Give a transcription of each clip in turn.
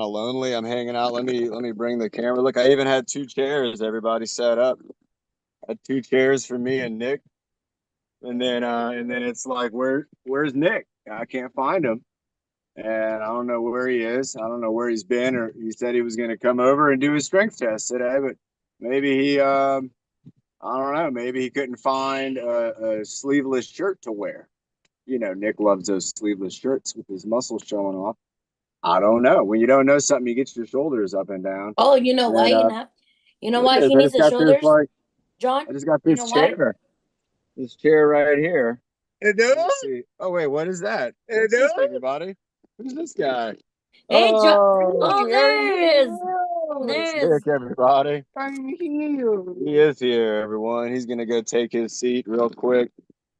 kind of lonely. I'm hanging out. Let me bring the camera. Look, I even had two chairs. Everybody set up. I had two chairs for me and Nick. And then it's like, where's Nick? I can't find him, and I don't know where he is. I don't know where he's been, or he said he was going to come over and do his strength test today, but maybe he I don't know. Maybe he couldn't find a sleeveless shirt to wear. You know, Nick loves those sleeveless shirts with his muscles showing off. I don't know. When you don't know something, you get your shoulders up and down. Oh, you know why And you know? You know look why at this. he I needs just the got this shoulders, like John? I just got You know this why? chair. This chair right here. Hello? Let's see. Oh wait, what is that? What's this, everybody? Who's this guy? Hey, John. Oh, Oh, there is. it's There is. Nick, everybody. I'm here. He is here, everyone. He's gonna go take his seat real quick.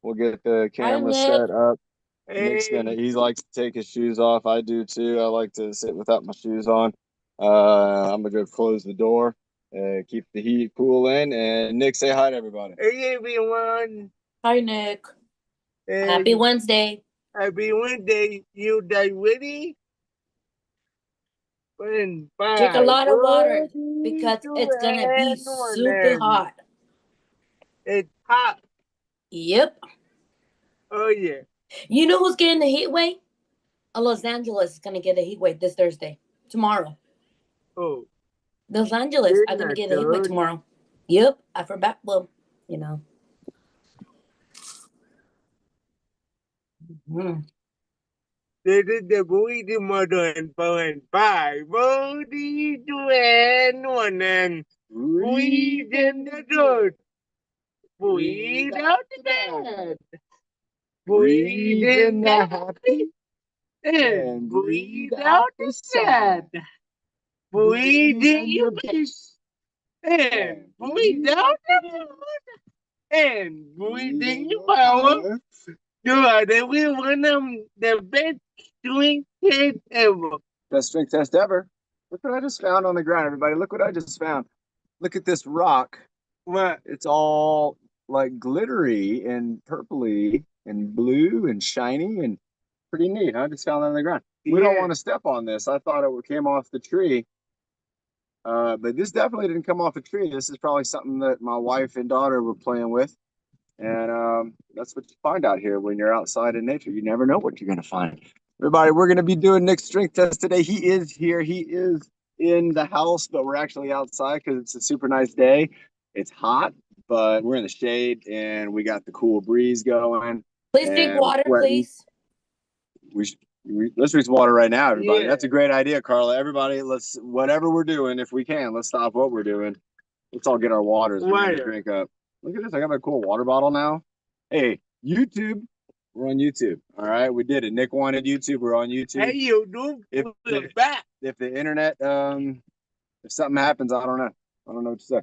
We'll get the Hi, camera Nick. set up. Hey, He likes to take his shoes off. I do too. I like to sit without my shoes on. I'm gonna go close the door, keep the heat cool in, and Nick, say hi to everybody. hey everyone. Hi, Nick. Happy Hey, Wednesday. happy Wednesday. You guys ready? And Drink a five, lot of four, water three, because two, it's gonna be and one. super And hot. it's hot. Yep. Oh yeah. You know who's getting the heat wave? Los Angeles is gonna get a heat wave this Thursday. Tomorrow. Oh, Los Angeles they're are gonna not get a heat wave good. tomorrow. Yep. I forgot. Well, you know. Mm. This is the boy, the mother, and four and five. Four, three, two, and one. And breathe in the dirt. Breathe out the bad. Breathe in the happy. And breathe out the sad. Breathe in your peace. And breathe out the good. And breathe in your power. You are the one of the best strength test ever. Best strength test ever. Look what I just found on the ground, everybody. Look what I just found. Look at this rock. What? It's all like glittery and purpley and blue and shiny and pretty neat. I just found that on the ground. We don't Yeah. want to step on this. I thought it came off the tree. But this definitely didn't come off a tree. This is probably something that my wife and daughter were playing with. And that's what you find out here when you're outside in nature. You never know what you're going to find. Everybody, we're going to be doing Nick's strength test today. He is here. He is in the house, but we're actually outside because it's a super nice day. It's hot, but we're in the shade and we got the cool breeze going. Please drink And water, please. let's drink some water right now, everybody. Yeah. That's a great idea, Carla. Everybody, let's whatever we're doing, if we can, let's stop what we're doing. Let's all get our waters ready to Water. drink up. Look at this. I got my cool water bottle now. Hey, YouTube. We're on YouTube. All right, we did it. Nick wanted YouTube. We're on YouTube. Hey, you do If we're the, back. if the internet, if something happens, I don't know. I don't know what to say.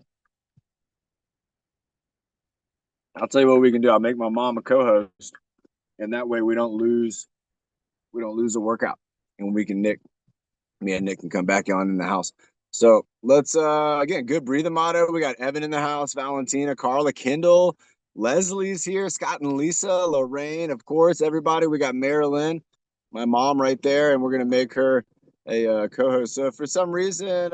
I'll tell you what we can do. I'll make my mom a co-host, and that way we don't lose a workout, and me and Nick can come back on in the house. So let's again, good breathing motto. We got Evan in the house, Valentina, Carla, Kendall, Leslie's here, Scott and Lisa, Lorraine, of course, everybody. We got Marilyn, my mom right there, and we're gonna make her a co-host. So if for some reason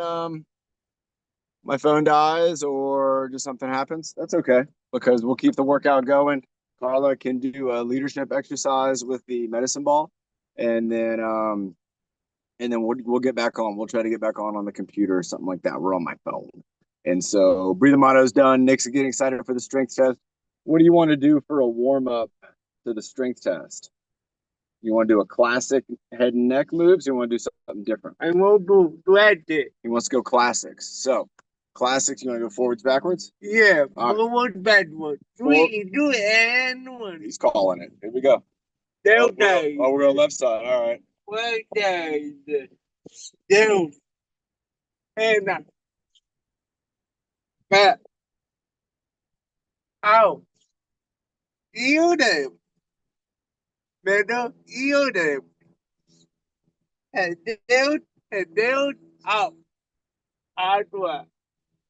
my phone dies or just something happens, that's okay because we'll keep the workout going. Carla can do a leadership exercise with the medicine ball, and then we'll get back on. We'll try to get back on the computer or something like that. We're on my phone. And so breathing motto's done. Nick's getting excited for the strength test. What do you want to do for a warm up to the strength test? You want to do a classic head and neck moves? You want to do something different? I want to glad it. He wants to go classics. So classics, you want to go forwards, backwards? Yeah, All right. forward, backward. Three, two, and one. He's calling it. Here we go. Down, we're going left side. All right. right side. Down. And up. Back. Out. You them. Middle, you them. Head down, out. Outward.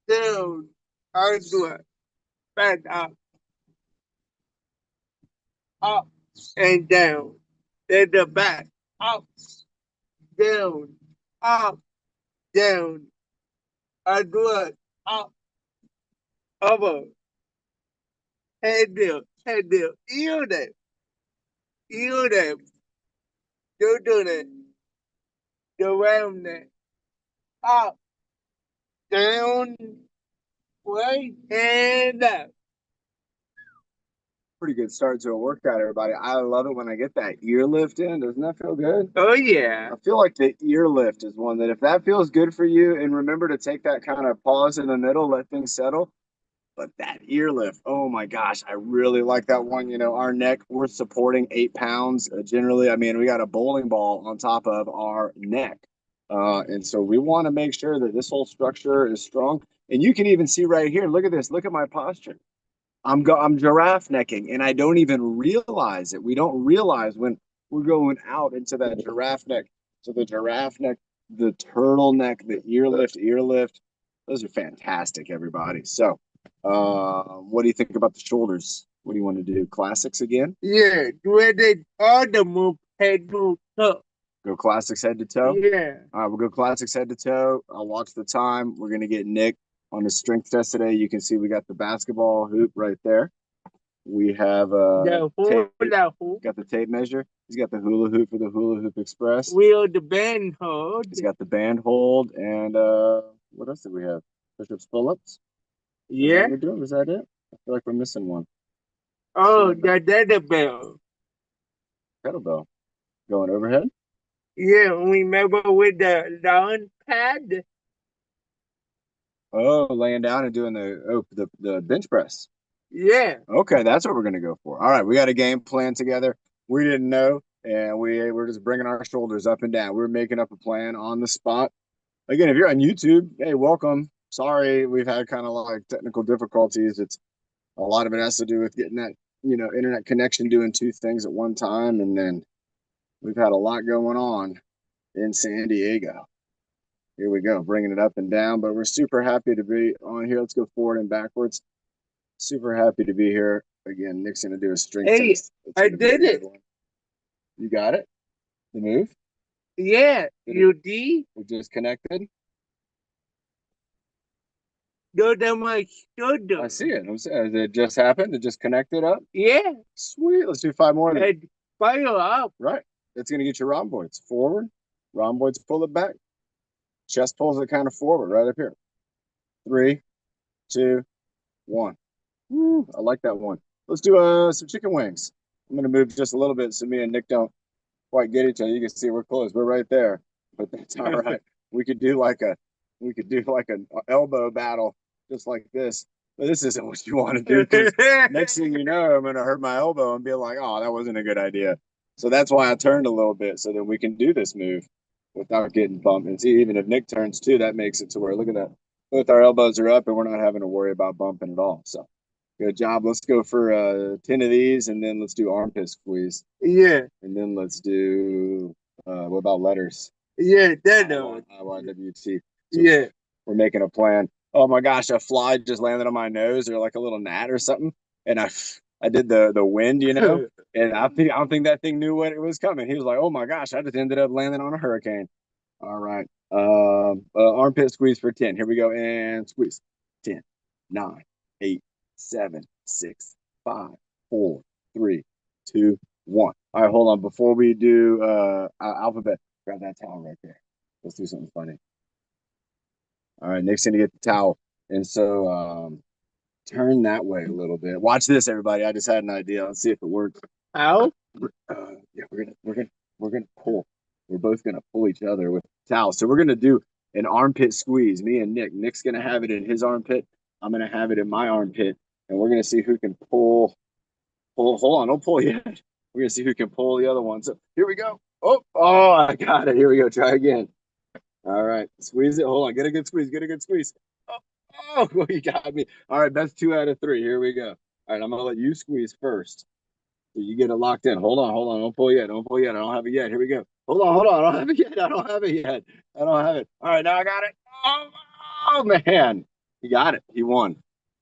Down. Outward. Back up. Up and down. Then the back. Up. Down. up, down, outward, up, over, head up, heel them, do it, around it, up, down, right, and up. Pretty good start to a workout, everybody. I love it when I get that ear lift in. Doesn't that feel good? Oh yeah. I feel like the ear lift is one that if that feels good for you, and remember to take that kind of pause in the middle, let things settle. But that ear lift, oh my gosh, I really like that one. You know, our neck, we're supporting 8 pounds generally. I mean, we got a bowling ball on top of our neck. And so we want to make sure that this whole structure is strong. And you can even see right here, look at this, look at my posture. I'm giraffe necking and I don't even realize it. We don't realize when we're going out into that giraffe neck. So the giraffe neck, the turtleneck, the ear lift, those are fantastic, everybody. So what do you think about the shoulders? What do you want to do? Classics again? Yeah, do it all the move, head move, toe. Go classics head to toe? Yeah. All right, we'll go classics head to toe. I'll watch the time. We're going to get Nick on the strength test today. You can see we got the basketball hoop right there. We have The hula hoop. got the tape measure. He's got the hula hoop for the Hula Hoop Express. Wheel the band hold. He's got the band hold. And what else did we have? Bishop's pull-ups. Yeah. We're doing? Was that it? I feel like we're missing one. Oh, the kettlebell. Kettlebell. Going overhead. Yeah, remember with the lawn pad? Oh, laying down and doing the bench press. Yeah. Okay, that's what we're gonna go for. All right, we got a game plan together. We didn't know, and we're just bringing our shoulders up and down. We're making up a plan on the spot. Again, if you're on YouTube, hey, welcome. Sorry, we've had kind of like technical difficulties. It's a lot of it has to do with getting that internet connection, doing two things at one time, and then we've had a lot going on in San Diego. Here we go, bringing it up and down, but we're super happy to be on here. Let's go forward and backwards. Super happy to be here. Again, Nick's going to do a strength test. I did it. You got it? The move? Yeah, you did. We just connected. Go down my shoulder. I see it. I'm saying it just happened. It just connected up. Yeah. Sweet. Let's do 5 more. And fire up. Right. It's going to get your rhomboids forward. Rhomboids pull it back. Chest pulls it kind of forward right up here. 3, 2, 1. Woo, I like that one. Let's do some chicken wings. I'm going to move just a little bit so me and Nick don't quite get each other. You can see we're close. We're right there, but that's all right. We could do like an elbow battle just like this. But this isn't what you want to do. 'Cause next thing you know, I'm going to hurt my elbow and be like, oh, that wasn't a good idea. So that's why I turned a little bit so that we can do this move without getting bumped. And see, even if Nick turns too, that makes it to where, look at that. Both our elbows are up and we're not having to worry about bumping at all. So good job. Let's go for 10 of these and then let's do armpit squeeze. Yeah. And then let's do, what about letters? Yeah, that one. IYWT. So Yeah. we're making a plan. Oh my gosh, a fly just landed on my nose or like a little gnat or something. And I did the wind, and I don't think that thing knew what it was coming. He was like, oh my gosh, I just ended up landing on a hurricane. All right. Armpit squeeze for 10. Here we go. And squeeze. 10, 9, 8, 7, 6, 5, 4, 3, 2, 1. All right, hold on. Before we do alphabet, grab that towel right there. Let's do something funny. All right, Nick's gonna get the towel. And so turn that way a little bit. Watch this, everybody. I just had an idea. Let's see if it works. How? Yeah, we're gonna pull. We're both gonna pull each other with the towel. So we're gonna do an armpit squeeze. Me and Nick. Nick's gonna have it in his armpit. I'm gonna have it in my armpit, and we're gonna see who can pull. Hold on, don't pull yet. We're gonna see who can pull the other one. So here we go. Oh, I got it. Here we go. Try again. All right, squeeze it. Hold on. Get a good squeeze. Get a good squeeze. Oh, you got me. All right, that's 2 out of 3. Here we go. All right, I'm gonna let you squeeze first. So you get it locked in. Hold on. Don't pull yet. Don't pull yet. I don't have it yet. Here we go. Hold on. I don't have it yet. I don't have it. All right, now I got it. Oh man, he got it. He won.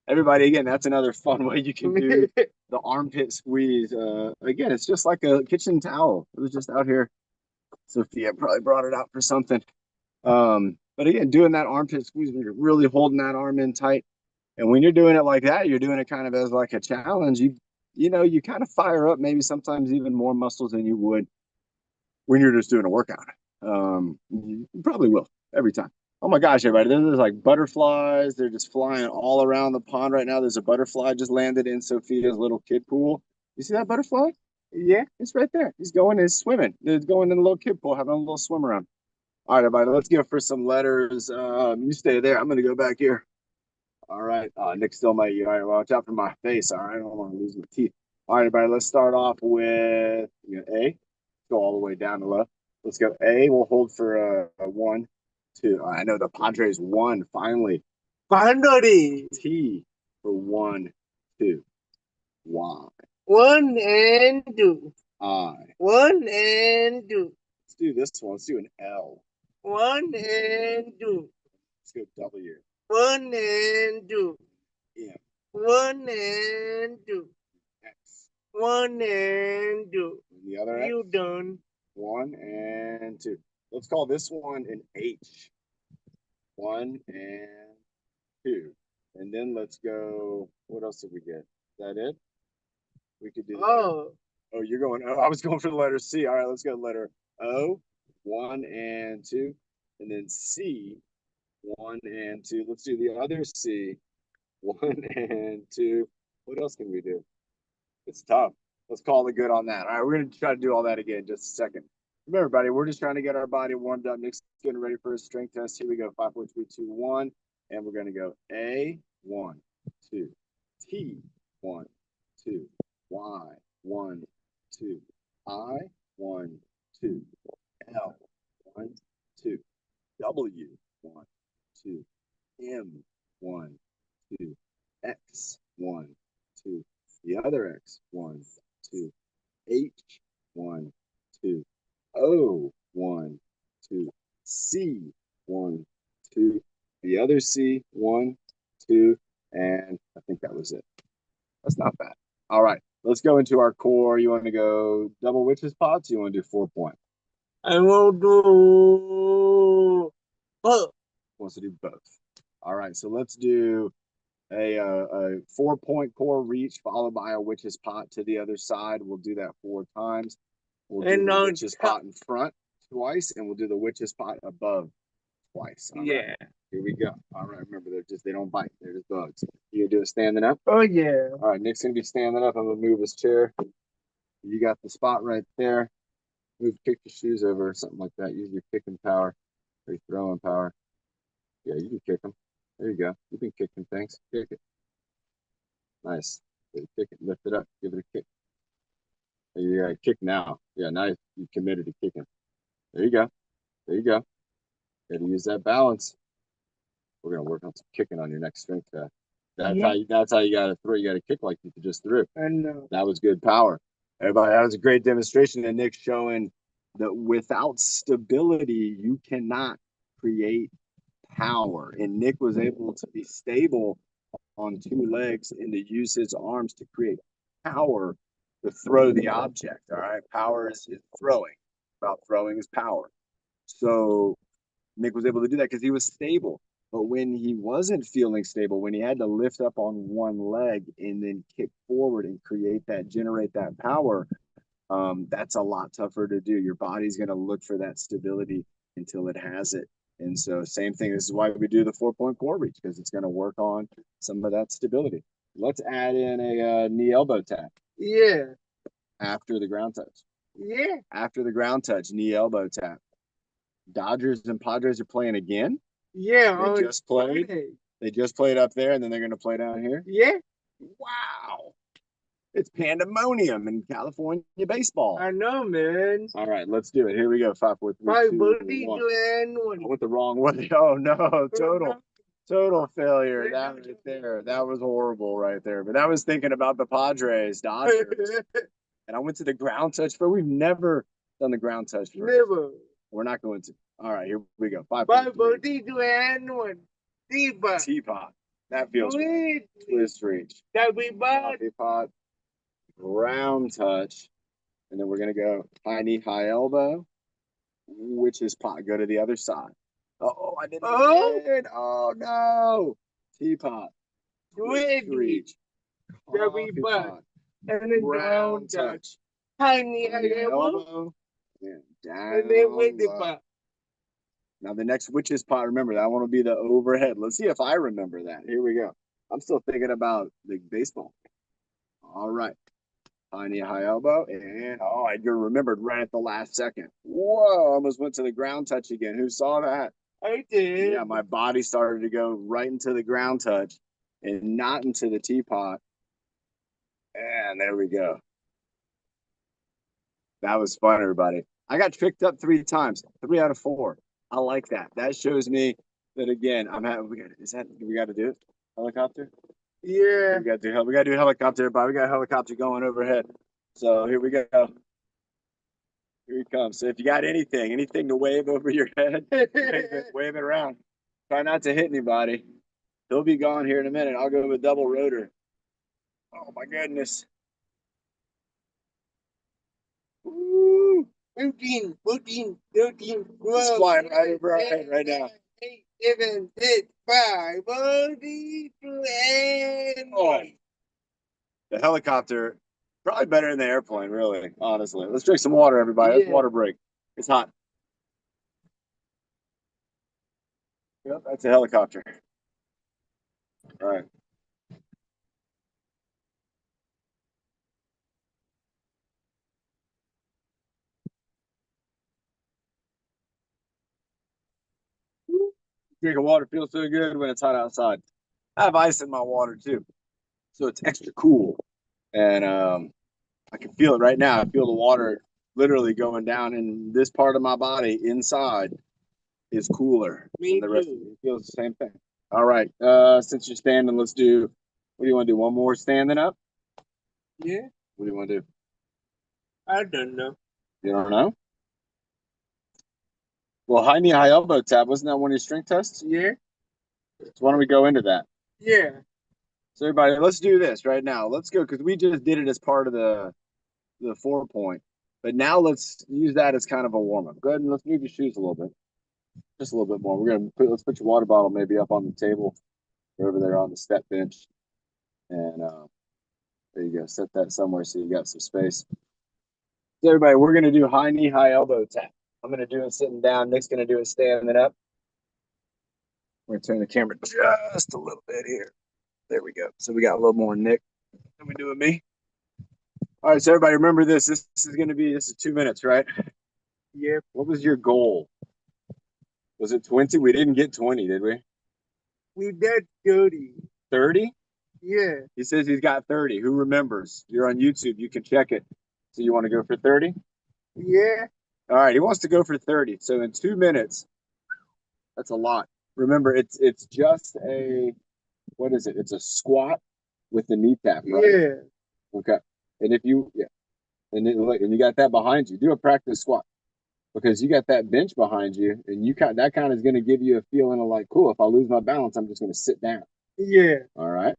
Everybody, again, that's another fun way you can do the armpit squeeze. Again, it's just like a kitchen towel. It was just out here. Sophia probably brought it out for something. But again, doing that armpit squeeze when you're really holding that arm in tight, and when you're doing it like that, you're doing it kind of as like a challenge. You kind of fire up maybe sometimes even more muscles than you would when you're just doing a workout. You probably will every time. Oh my gosh, everybody! There's like butterflies. They're just flying all around the pond right now. There's a butterfly just landed in Sophia's little kid pool. You see that butterfly? Yeah. It's right there. He's going. He's swimming. He's going in the little kid pool, having a little swim around. All right, everybody. Let's go for some letters. You stay there. I'm gonna go back here. All right. Nick still might eat. All right. Watch out for my face. All right. I don't want to lose my teeth. All right, everybody. Let's start off with A. Go all the way down to left. Let's go A. We'll hold for a 1, 2. I know the Padres won finally. Pandori. T for 1, 2. Y. 1 and 2. I. 1 and 2. Let's do this one. Let's do an L. 1 and 2. Let's go W. 1 and 2. M. 1 and 2. X. 1 and 2. And the other X. You done. 1 and 2. Let's call this one an H. 1 and 2. And then let's go. What else did we get? Is that it? We could do. Oh. Oh, you're going. Oh, I was going for the letter C. All right, let's go letter O. 1 and 2. And then C. 1 and 2. Let's do the other C. 1 and 2. What else can we do? It's tough. Let's call it good on that. All right, we're going to try to do all that again in just a second. Remember, everybody, we're just trying to get our body warmed up. Nick's getting ready for his strength test. Here we go. 5, 4, 3, 2, 1. And we're going to go A, 1, 2. T, 1, 2. Y, 1, 2. I, 1, 2. L, 1, 2. W, 1, 2. M, 1, 2. X, 1, 2. The other X, 1, 2. H, 1, 2. O, 1, 2. C, 1, 2. The other C, 1, 2. And I think that was it. That's not bad. All right, let's go into our core. You want to go double witches pots? You want to do 4-point? I will do both. Wants to do both. All right, so let's do a 4-point core reach followed by a witch's pot to the other side. We'll do that 4 times. We'll do And the on witch's pot in front twice, and we'll do the witch's pot above twice. All right, Yeah. here we go. All right, remember they don't bite. They're just bugs. You gonna do it standing up? Oh yeah. All right, Nick's gonna be standing up. I'm gonna move his chair. You got the spot right there. Move, kick your shoes over or something like that. Use your kicking power or your throwing power. Yeah, you can kick them. There you go. You can kick them things. Kick it. Nice. Kick it. Lift it up. Give it a kick. You gotta kick now. Yeah, now you committed to kicking. There you go. There you go. Gotta use that balance. We're gonna work on some kicking on your next strength test. That's how you gotta throw. You gotta kick like you just threw. I know. That was good power. Everybody, that was a great demonstration. And Nick showing that without stability, you cannot create power. And Nick was able to be stable on 2 legs and to use his arms to create power to throw the object. All right. Power is throwing. About throwing is power. So Nick was able to do that because he was stable. But when he wasn't feeling stable, when he had to lift up on 1 leg and then kick forward and generate that power, that's a lot tougher to do. Your body's going to look for that stability until it has it. And so same thing. This is why we do the 4-point core reach, because it's going to work on some of that stability. Let's add in a knee elbow tap. Yeah. After the ground touch. Yeah. After the ground touch, knee elbow tap. Dodgers and Padres are playing again. Yeah. They just played. They just played up there, and then they're going to play down here. Yeah. Wow. It's pandemonium in California baseball. I know, man. All right, let's do it. Here we go. 5, 4, 3, 2, 1. I went the wrong way. Oh no, total failure. That right there. That was horrible right there. But I was thinking about the Padres, Dodgers. And I went to the ground touch for. We've never done the ground touch for. Never. We're not going to. All right, here we go. 5, 4, 3, 2, 1. Teapot. Teapot. That feels good. Twist reach. Teapot. Ground touch. And then we're going to go high knee, high elbow, which is pot. Go to the other side. Oh, I didn't Oh. get it. Oh no. Teapot. Ready. Reach. Every Coffee butt. pot. And then Ground ground touch. touch. Tiny On the elbow. elbow. And And then with the down low. butt. Now the next witch's pot, remember that one will be the overhead. Let's see if I remember that. Here we go. I'm still thinking about the baseball. All right. Tiny high elbow. And oh, I remembered right at the last second. Whoa, almost went to the ground touch again. Who saw that? I did. Yeah, my body started to go right into the ground touch and not into the teapot. And there we go. That was fun, everybody. I got tricked up 3 times, 3 out of 4. I like that. That shows me that again. I'm having. We got to do it? Helicopter. Yeah. We got to do helicopter, everybody. We got a helicopter going overhead. So here we go. Here he comes. So if you got anything to wave over your head, wave it around. Try not to hit anybody. He'll be gone here in a minute. I'll go with double rotor. Oh my goodness. Woo. 15, 14, 13, 12. It's flying right over our head right now. 8, 7, 6, 5, 4, 3, 2, and Oh. 1. The helicopter, probably better than the airplane, really, honestly. Let's drink some water, everybody. Let's Yeah. water break. It's hot. Yep, that's a helicopter. All right. Drinking water feels so good when it's hot outside. I have ice in my water too, so it's extra cool. And I can feel it right now. I feel the water literally going down in this part of my body inside is cooler Me than the rest too. of it. It feels the same thing. All right. Since you're standing, let's do. What do you want to do? One more standing up? Yeah. What do you want to do? I don't know. You don't know? Well, high knee, high elbow tap, wasn't that one of your strength tests? Yeah. So why don't we go into that? Yeah. So everybody, let's do this right now. Let's go because we just did it as part of the 4-point. But now let's use that as kind of a warm up. Go ahead and let's move your shoes a little bit, just a little bit more. Let's put your water bottle maybe up on the table, or over there on the step bench, and there you go. Set that somewhere so you got some space. So everybody, we're gonna do high knee, high elbow tap. I'm gonna do it sitting down. Nick's gonna do it standing up. We're gonna turn the camera just a little bit here. There we go. So we got a little more Nick than we do with me. All right, so everybody remember this. This is 2 minutes, right? Yeah. What was your goal? Was it 20? We didn't get 20, did we? We did 30. 30? Yeah. He says he's got 30. Who remembers? You're on YouTube. You can check it. So you want to go for 30? Yeah. All right, he wants to go for 30. So in 2 minutes, that's a lot. Remember, it's just a, what is it? It's a squat with the knee tap, right? Yeah. Okay. And if you, yeah. And you got that behind you. Do a practice squat because you got that bench behind you, and that kind of is going to give you a feeling of like, cool. If I lose my balance, I'm just going to sit down. Yeah. All right.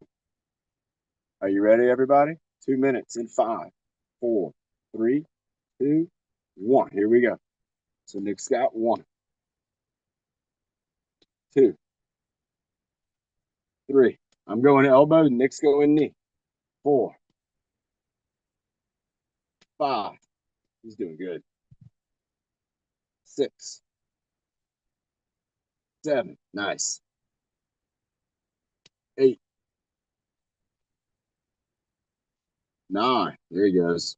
Are you ready, everybody? 2 minutes in 5, 4, 3, 2, 1. Here we go. So Nick's got 1, 2, 3. I'm going elbow. Nick's going knee. 4, 5. He's doing good. 6, 7. Nice. 8, 9. There he goes.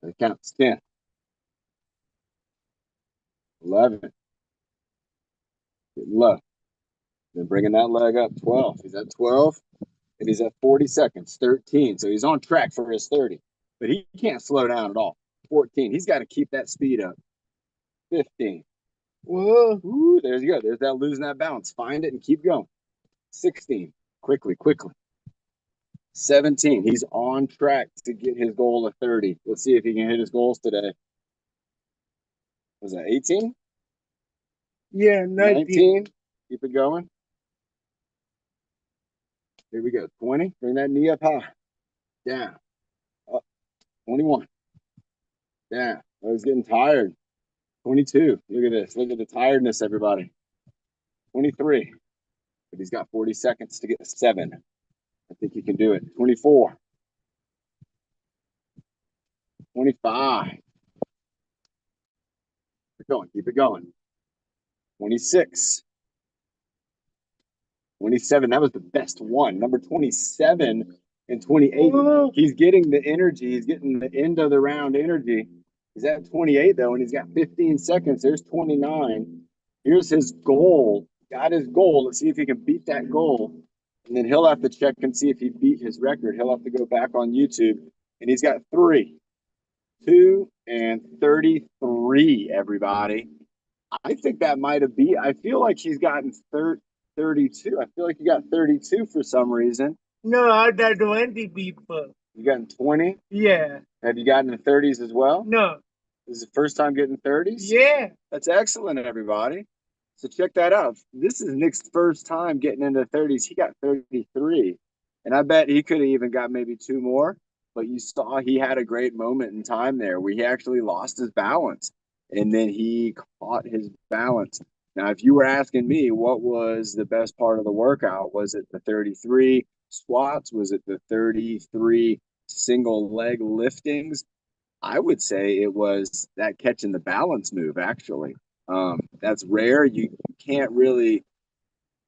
That counts. 10, 11. Getting low. Then bringing that leg up. 12. He's at 12. And he's at 40 seconds. 13. So he's on track for his 30. But he can't slow down at all. 14. He's got to keep that speed up. 15. Whoa. Ooh, there you go. There's that losing that balance. Find it and keep going. 16. Quickly. 17. He's on track to get his goal of 30. Let's see if he can hit his goals today. Was that 18? Yeah, 19. Keep it going. Here we go. 20. Bring that knee up high. Down. Up. 21. Down. I was getting tired. 22. Look at this. Look at the tiredness, everybody. 23. But he's got 40 seconds to get 7. I think he can do it. 24. 25. Keep it going. Keep it going. 26. 27. That was the best one. Number 27 and 28. He's getting the energy. He's getting the end of the round energy. He's at 28, though, and he's got 15 seconds. There's 29. Here's his goal. Got his goal. Let's see if he can beat that goal. And then he'll have to check and see if he beat his record. He'll have to go back on YouTube. And he's got 3, 2, and 33, everybody. I think that might have beat. I feel like he's gotten 32. I feel like he got 32 for some reason. No, I got 20 people. You gotten 20? Yeah. Have you gotten the 30s as well? No. This is the first time getting 30s? Yeah. That's excellent, everybody. So check that out. This is Nick's first time getting into 30s. He got 33. And I bet he could have even got maybe 2 more. But you saw he had a great moment in time there where he actually lost his balance. And then he caught his balance. Now, if you were asking me what was the best part of the workout, was it the 33 squats? Was it the 33 single leg liftings? I would say it was that catching the balance move, actually. That's rare. You can't really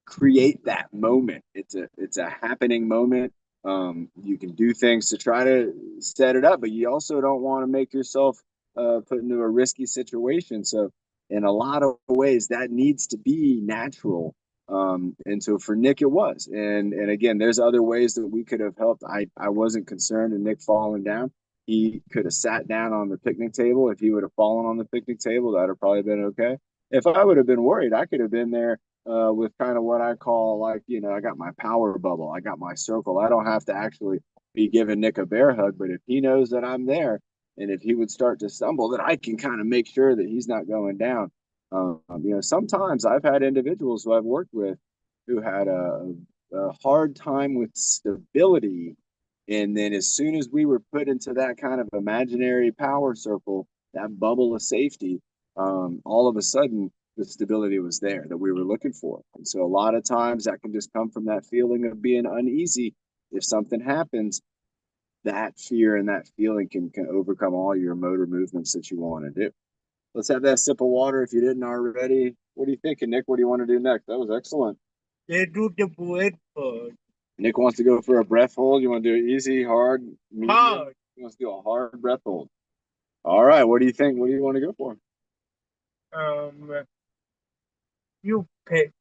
create that moment. It's a happening moment. You can do things to try to set it up, but you also don't want to make yourself put into a risky situation. So in a lot of ways, that needs to be natural. And so for Nick, it was. And again, there's other ways that we could have helped. I wasn't concerned in Nick falling down. He could have sat down on the picnic table. If he would have fallen on the picnic table, that would have probably been okay. If I would have been worried, I could have been there with kind of what I call, like, I got my power bubble. I got my circle. I don't have to actually be giving Nick a bear hug, but if he knows that I'm there and if he would start to stumble, then I can kind of make sure that he's not going down. Sometimes I've had individuals who I've worked with who had a hard time with stability. And then as soon as we were put into that kind of imaginary power circle, that bubble of safety, all of a sudden the stability was there that we were looking for. And so a lot of times that can just come from that feeling of being uneasy. If something happens, that fear and that feeling can overcome all your motor movements that you want to do. Let's have that sip of water if you didn't already. What are you thinking, Nick? What do you want to do next? That was excellent. They do the breath first. Nick wants to go for a breath hold. You want to do it easy, hard, medium? Hard. He wants to do a hard breath hold. All right. What do you think? What do you want to go for? You pick.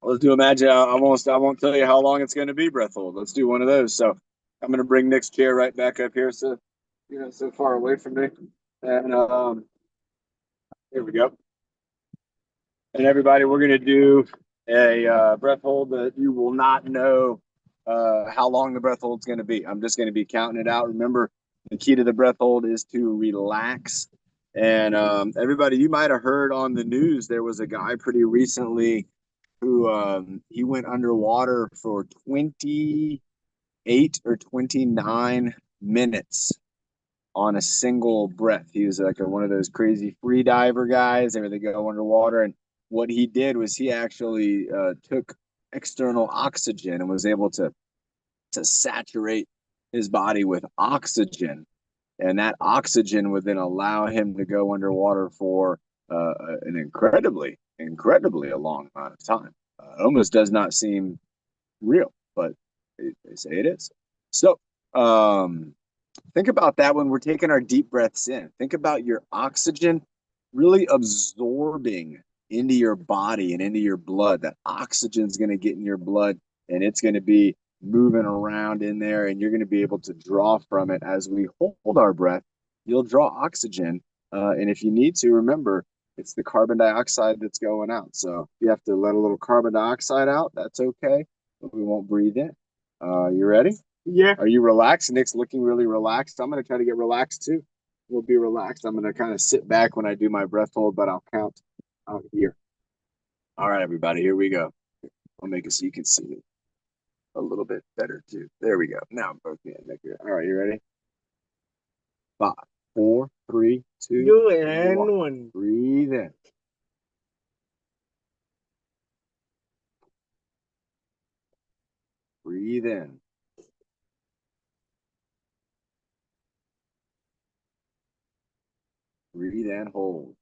Let's do imagine. I won't tell you how long it's going to be. Breath hold. Let's do one of those. So I'm going to bring Nick's chair right back up here, so so far away from me. And here we go. And everybody, we're going to do a breath hold that you will not know how long the breath hold's going to be. I'm just going to be counting it out. Remember, the key to the breath hold is to relax. And everybody, you might have heard on the news, there was a guy pretty recently who he went underwater for 28 or 29 minutes on a single breath. He was like one of those crazy free diver guys where they go underwater. And what he did was he actually took external oxygen and was able to saturate his body with oxygen. And that oxygen would then allow him to go underwater for an incredibly a long amount of time. It almost does not seem real, but they say it is. So think about that when we're taking our deep breaths in. Think about your oxygen really absorbing into your body and into your blood. That oxygen is going to get in your blood and it's going to be moving around in there, and you're going to be able to draw from it. As we hold our breath, you'll draw oxygen. And if you need to, remember, it's the carbon dioxide that's going out. So if you have to let a little carbon dioxide out, that's okay. But we won't breathe in. You ready? Yeah. Are you relaxed? Nick's looking really relaxed. I'm going to try to get relaxed too. We'll be relaxed. I'm going to kind of sit back when I do my breath hold, but I'll count out here. All right, everybody, here we go. I'll make it so you can see it a little bit better too. There we go. Now I'm both in. All right, you ready? 5, 4, 3, 2, two, and 1. one. Breathe in. Breathe in. Breathe and hold.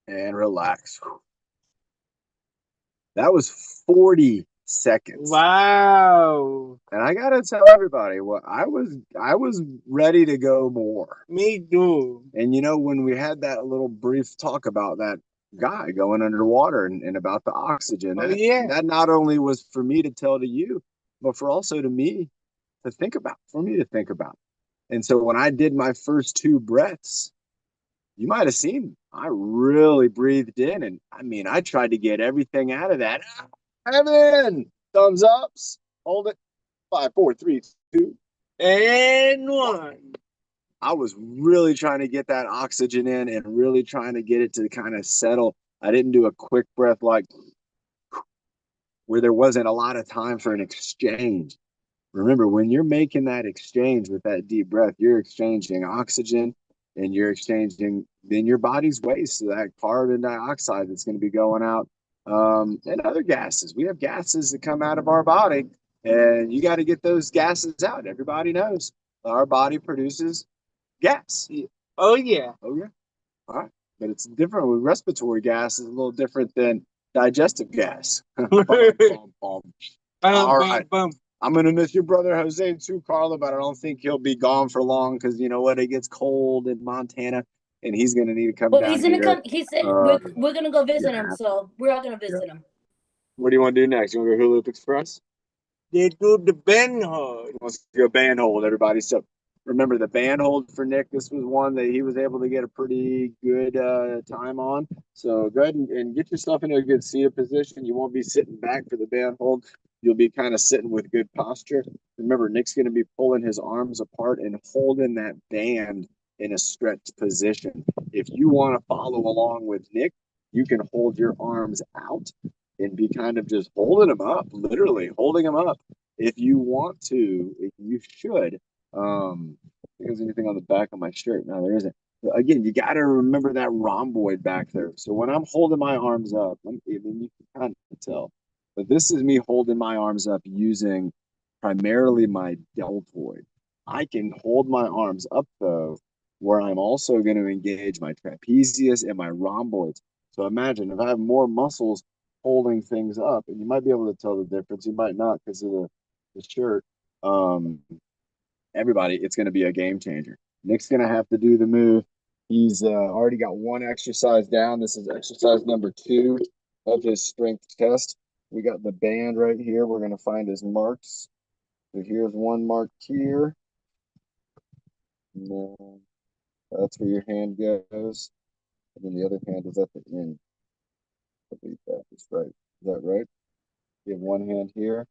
And relax. That was 40 seconds. Wow. And I gotta tell everybody, what I was ready to go more. Me too. And you know, when we had that little brief talk about that guy going underwater and about the oxygen, Oh, that, yeah. that not only was for me to tell to you, but for also to me to think about, for me to think about. And so when I did my first 2 breaths, you might have seen I really breathed in, and I mean, I tried to get everything out of that. Evan, thumbs ups. Hold it. 5, 4, 3, 2. And one. I was really trying to get that oxygen in and really trying to get it to kind of settle. I didn't do a quick breath like where there wasn't a lot of time for an exchange. Remember, when you're making that exchange with that deep breath, you're exchanging oxygen and you're exchanging then your body's waste, so that carbon dioxide that's going to be going out, and other gases. We have gases that come out of our body, and you got to get those gases out. Everybody knows our body produces gas. Oh, yeah. Oh, yeah. All right. But it's different with respiratory gas, is a little different than digestive gas. All right. I'm gonna miss your brother Jose too, Carla, but I don't think he'll be gone for long because you know what? It gets cold in Montana, and he's gonna need to come Well, down he's gonna here. come. He said we're gonna go visit him, so we're all gonna visit him. What do you want to do next? You want to go Hula Hoop Express? They do the band hold. Let's go band hold, everybody. So remember the band hold for Nick. This was one that he was able to get a pretty good time on. So go ahead and get yourself into a good seated position. You won't be sitting back for the band hold. You'll be kind of sitting with good posture. Remember, Nick's going to be pulling his arms apart and holding that band in a stretched position. If you want to follow along with Nick, you can hold your arms out and be kind of just holding them up, literally holding them up. If you want to, you should. If there's anything on the back of my shirt. No, there isn't. But again, you got to remember that rhomboid back there. So when I'm holding my arms up, I mean, you can kind of tell. But this is me holding my arms up using primarily my deltoid. I can hold my arms up though, where I'm also going to engage my trapezius and my rhomboids. So imagine if I have more muscles holding things up, and you might be able to tell the difference. You might not because of the shirt. Everybody, it's going to be a game changer. Nick's going to have to do the move. He's already got 1 exercise down. This is exercise number 2 of his strength test. We got the band right here. We're going to find his marks. So here's 1 mark here. And that's where your hand goes. And then the other hand is at the end. I believe that is right. Is that right? You have 1 hand here.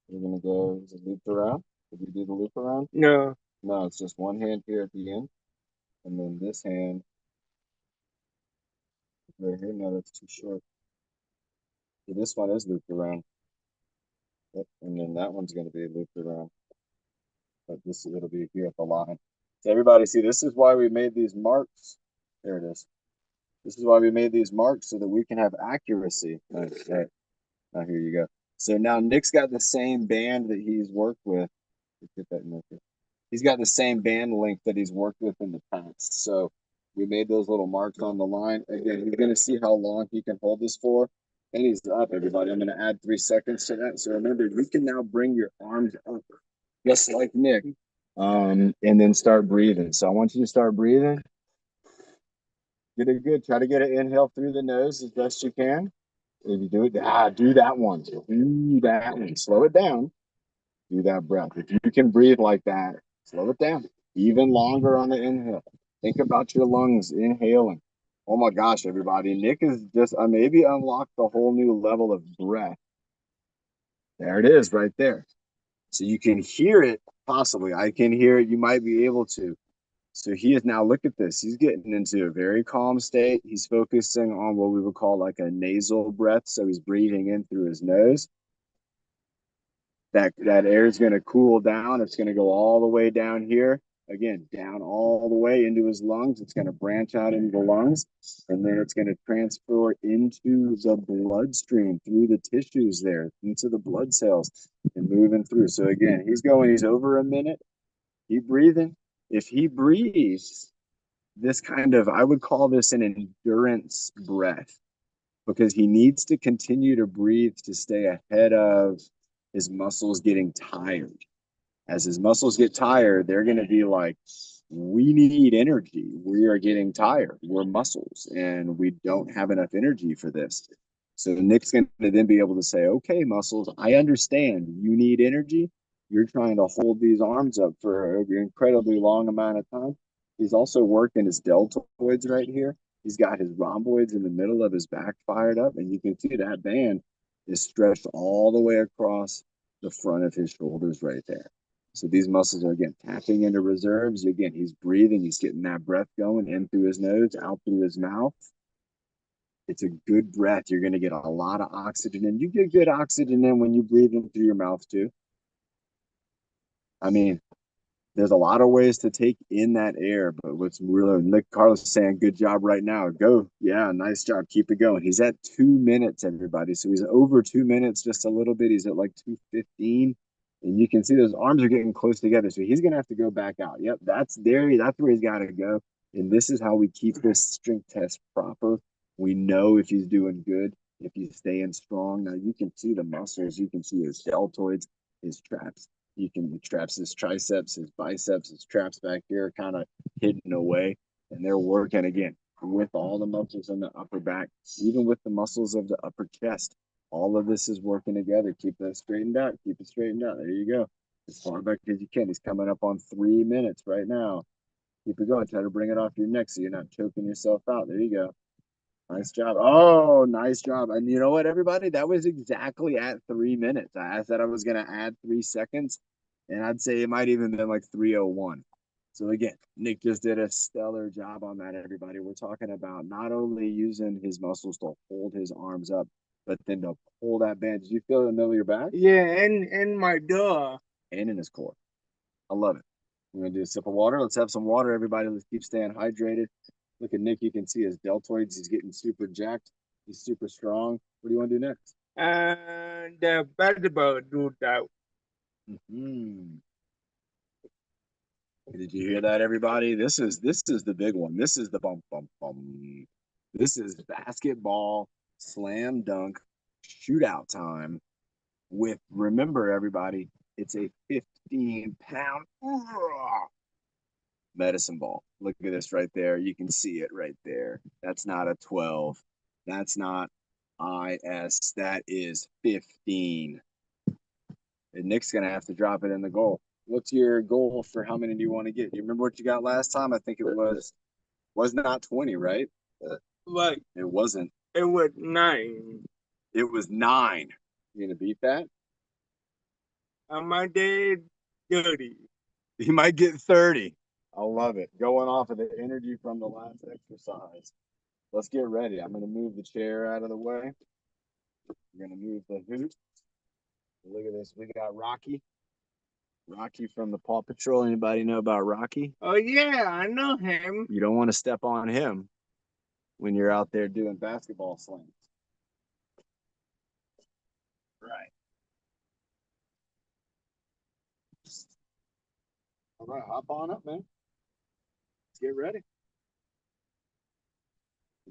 We're going to go, is it looped around? Did we do the loop around? No. No, it's just 1 hand here at the end. And then this hand right here. No, that's too short. So this one is looped around. Yep. And then that one's going to be looped around. But this it'll be here at the line. So everybody see, this is why we made these marks. There it is. This is why we made these marks so that we can have accuracy. Okay. Now here you go. So now Nick's got the same band that he's worked with. Get that in there. He's got the same band length that he's worked with in the past. So we made those little marks on the line. Again, he's going to see how long he can hold this for. And he's up, everybody. I'm going to add 3 seconds to that. So remember, you can now bring your arms up, just like Nick, and then start breathing. So I want you to start breathing. Get it good. Try to get an inhale through the nose as best you can. If you do it, do that one. Do that one. Slow it down. Do that breath. If you can breathe like that, Slow it down. Even longer on the inhale. Think about your lungs inhaling. Oh my gosh, everybody. Nick has just maybe unlocked a whole new level of breath. There it is right there. So you can hear it, possibly. I can hear it. You might be able to. So he is now, look at this. He's getting into a very calm state. He's focusing on what we would call like a nasal breath. So he's breathing in through his nose. That air is going to cool down. It's going to go all the way down here. Again, down all the way into his lungs. It's going to branch out into the lungs. And then it's going to transfer into the bloodstream, through the tissues there, into the blood cells, and moving through. So again, he's over a minute. Keep breathing. If he breathes this kind of, I would call this an endurance breath, because he needs to continue to breathe to stay ahead of his muscles getting tired. As his muscles get tired, they're going to be like, we need energy. We are getting tired. We're muscles and we don't have enough energy for this. So Nick's going to then be able to say, okay, muscles, I understand you need energy. You're trying to hold these arms up for an incredibly long amount of time. He's also working his deltoids right here. He's got his rhomboids in the middle of his back fired up, and you can see that band is stretched all the way across the front of his shoulders right there. So these muscles are, again, tapping into reserves. Again, he's breathing. He's getting that breath going in through his nose, out through his mouth. It's a good breath. You're going to get a lot of oxygen in. You get good oxygen in when you breathe in through your mouth too. I mean, there's a lot of ways to take in that air, but what's really, Nick Carlos saying, good job right now. Go. Yeah, nice job. Keep it going. He's at 2 minutes, everybody. So he's over 2 minutes, just a little bit. He's at like 2:15. And you can see those arms are getting close together. So he's going to have to go back out. Yep, that's there. That's where he's got to go. And this is how we keep this strength test proper. We know if he's doing good, if he's staying strong. Now you can see the muscles. You can see his deltoids, his traps. You can traps his triceps, his biceps, his traps back here kind of hidden away. And they're working again with all the muscles in the upper back, even with the muscles of the upper chest. All of this is working together. Keep that straightened out. Keep it straightened out. There you go. As far back as you can. He's coming up on 3 minutes right now. Keep it going. Try to bring it off your neck so you're not choking yourself out. There you go. Nice job. Oh, nice job. And you know what, everybody? That was exactly at 3 minutes. I said I was going to add 3 seconds, and I'd say it might even been like 3:01. So again, Nick just did a stellar job on that, everybody. We're talking about not only using his muscles to hold his arms up, but then to pull that band. Did you feel it in the middle of your back? Yeah, and my jaw. And in his core. I love it. We're going to do a sip of water. Let's have some water, everybody. Let's keep staying hydrated. Look at Nick. You can see his deltoids. He's getting super jacked. He's super strong. What do you want to do next? The basketball do that. Mm-hmm. Did you hear that, everybody? This is the big one. This is the bum bum bum. This is basketball slam dunk shootout time. With, remember, everybody, it's a 15-pound medicine ball. Look at this right there. You can see it right there. That's not a 12. That's not IS. That is 15. And Nick's going to have to drop it in the goal. What's your goal for how many do you want to get? You remember what you got last time? I think it was not 20, right? Right. It wasn't. It was 9. It was 9. You going to beat that? I might get 30. You might get 30. I love it. Going off of the energy from the last exercise. Let's get ready. I'm going to move the chair out of the way. We're going to move the hoop. Look at this. We got Rocky. Rocky from the Paw Patrol. Anybody know about Rocky? Oh, yeah, I know him. You don't want to step on him when you're out there doing basketball slams. Right. All right, hop on up, man. Let's get ready.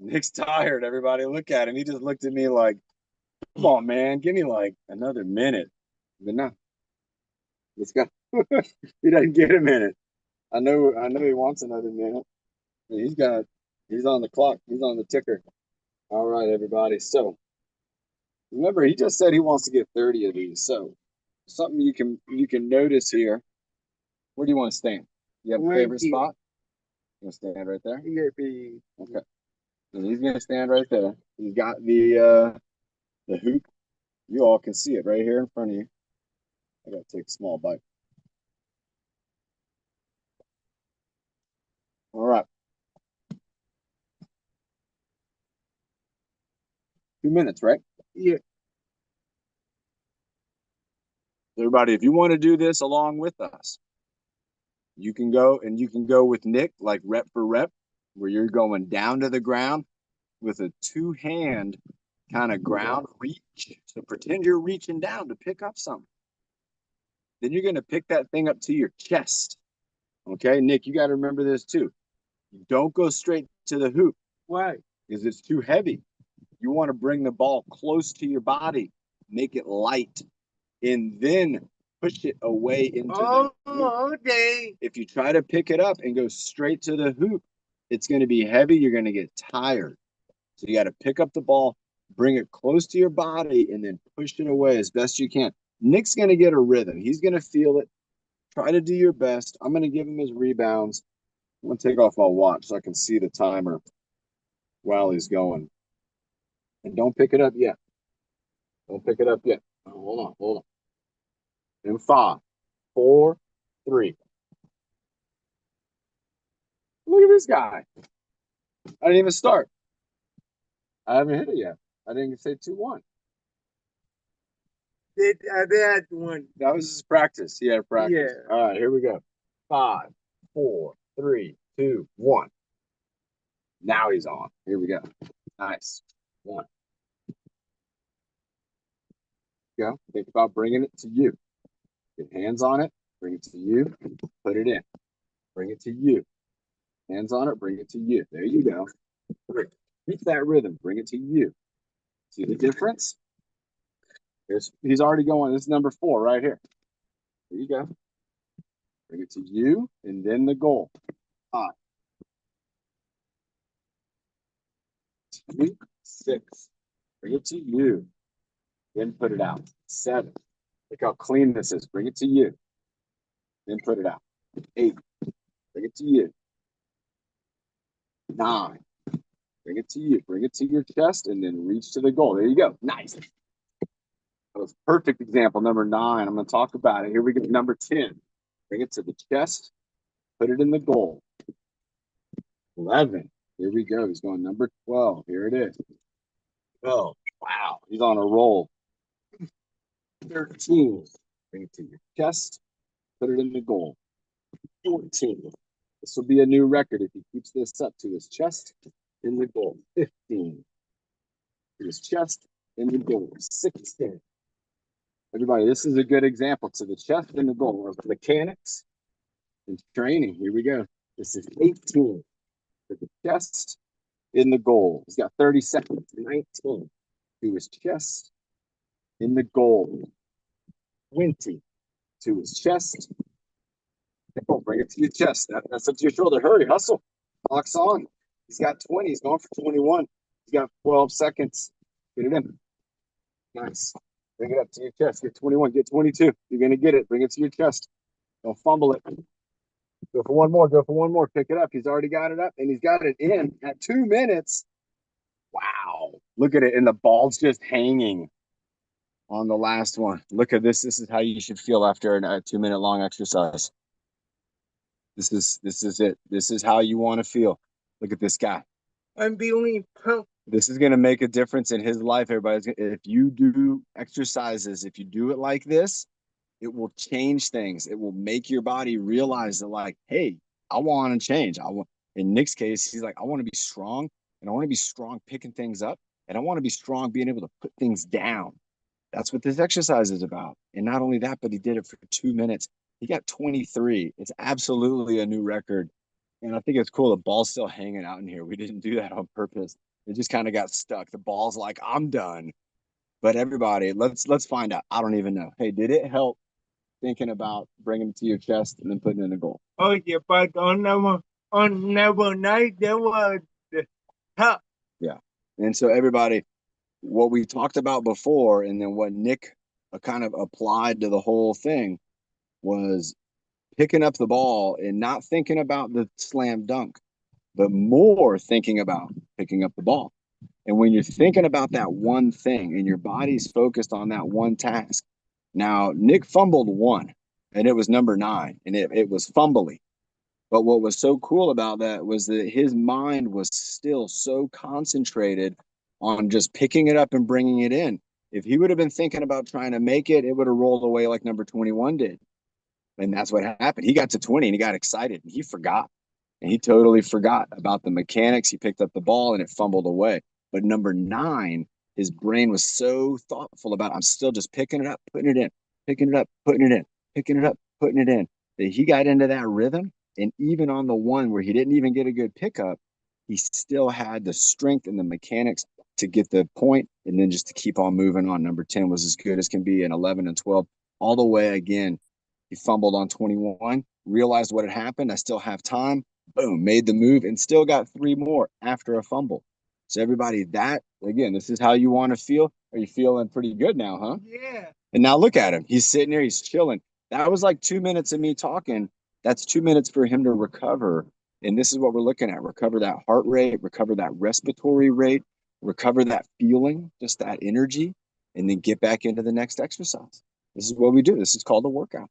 Nick's tired, everybody. Look at him. He just looked at me like, come on, man. Give me like another minute. But no. Let's go. He doesn't get a minute. I know he wants another minute. He's on the clock. He's on the ticker. All right, everybody. So remember, he just said he wants to get 30 of these. So something you can notice here. Where do you want to stand? You have a Right favorite here. spot? You want to stand right there? Yeah, baby. Okay. And he's gonna stand right there. He's got the hoop. You all can see it right here in front of you. I gotta take a small bite. All right. 2 minutes, right? Yeah. Everybody, if you want to do this along with us, you can go with Nick, like rep for rep, where you're going down to the ground with a two-hand kind of ground reach. So pretend you're reaching down to pick up something. Then you're going to pick that thing up to your chest. Okay, Nick, you got to remember this too. Don't go straight to the hoop. Why? Because it's too heavy. You want to bring the ball close to your body, make it light, and then push it away into the hoop. Okay. If you try to pick it up and go straight to the hoop, it's going to be heavy. You're going to get tired. So you got to pick up the ball, bring it close to your body, and then push it away as best you can. Nick's going to get a rhythm. He's going to feel it. Try to do your best. I'm going to give him his rebounds. I'm going to take off my watch so I can see the timer while he's going. And don't pick it up yet. Don't pick it up yet. Oh, hold on. In 5, 4, 3. Look at this guy. I didn't even start. I haven't hit it yet. I didn't say 2-1. That one. That was his practice. He had practice. Yeah. All right, here we go. 5, 4, 3, 2, 1. Now he's on. Here we go. Nice. 1. Go. Think about bringing it to you. Get hands on it. Bring it to you. Put it in. Bring it to you. Hands on it. Bring it to you. There you go. Keep that rhythm. Bring it to you. See the difference? He's already going. This is number 4 right here. There you go. Bring it to you, and then the goal. 5, 3, 6. Bring it to you. Then put it out. 7. Look how clean this is. Bring it to you. Then put it out. 8. Bring it to you. 9. Bring it to you. Bring it to your chest, and then reach to the goal. There you go. Nice. That was a perfect example. Number 9. I'm going to talk about it. Here we go. Number 10. Bring it to the chest. Put it in the goal. 11. Here we go. He's going number 12. Here it is. Oh, wow. He's on a roll. 13. Bring it to your chest. Put it in the goal. 14. This will be a new record if he keeps this up to his chest in the goal. 15. To his chest in the goal. 16. Everybody, this is a good example to the chest in the goal of mechanics and training. Here we go. This is 18. To the chest in the goal. He's got 30 seconds. 19. To his chest in the goal. 20. To his chest. Oh, bring it to your chest. That's up to your shoulder. Hurry, hustle. Clock's on. He's got 20. He's going for 21. He's got 12 seconds. Get it in. Nice. Bring it up to your chest. Get 21. Get 22. You're going to get it. Bring it to your chest. Don't fumble it. Go for one more. Go for one more. Pick it up. He's already got it up, and he's got it in at 2 minutes. Wow. Look at it. And the ball's just hanging on the last one. Look at this. This is how you should feel after a 2-minute long exercise. This is it. This is how you want to feel. Look at this guy. I'm feeling pumped. This is going to make a difference in his life, everybody. If you do exercises, if you do it like this, it will change things. It will make your body realize that, like, hey, I want to change. In Nick's case, he's like, I want to be strong, and I want to be strong picking things up, and I want to be strong being able to put things down. That's what this exercise is about. And not only that, but he did it for 2 minutes. He got 23. It's absolutely a new record. And I think it's cool. The ball's still hanging out in here. We didn't do that on purpose. It just kind of got stuck. The ball's like, I'm done. But everybody, let's find out. I don't even know. Hey, did it help thinking about bringing it to your chest and then putting it in a goal? Oh, yeah, but on number 9, there was the top. Yeah. And so everybody, what we talked about before, and then what Nick kind of applied to the whole thing was picking up the ball and not thinking about the slam dunk, but more thinking about picking up the ball. And when you're thinking about that one thing and your body's focused on that one task, now Nick fumbled one, and it was number 9, and it was fumbly. But what was so cool about that was that his mind was still so concentrated on just picking it up and bringing it in. If he would have been thinking about trying to make it, it would have rolled away like number 21 did. And that's what happened. He got to 20 and he got excited and he forgot. And he totally forgot about the mechanics. He picked up the ball and it fumbled away. But number 9, his brain was so thoughtful about, I'm still just picking it up, putting it in, picking it up, putting it in, picking it up, putting it in, that he got into that rhythm. And even on the one where he didn't even get a good pickup, he still had the strength and the mechanics to get the point and then just to keep on moving on. Number 10 was as good as can be, and 11 and 12 all the way again. He fumbled on 21, realized what had happened. I still have time. Boom, made the move and still got 3 more after a fumble. So everybody, that, again, this is how you want to feel. Are you feeling pretty good now, huh? Yeah. And now look at him. He's sitting there. He's chilling. That was like 2 minutes of me talking. That's 2 minutes for him to recover. And this is what we're looking at. Recover that heart rate, recover that respiratory rate, recover that feeling, just that energy, and then get back into the next exercise. This is what we do. This is called a workout.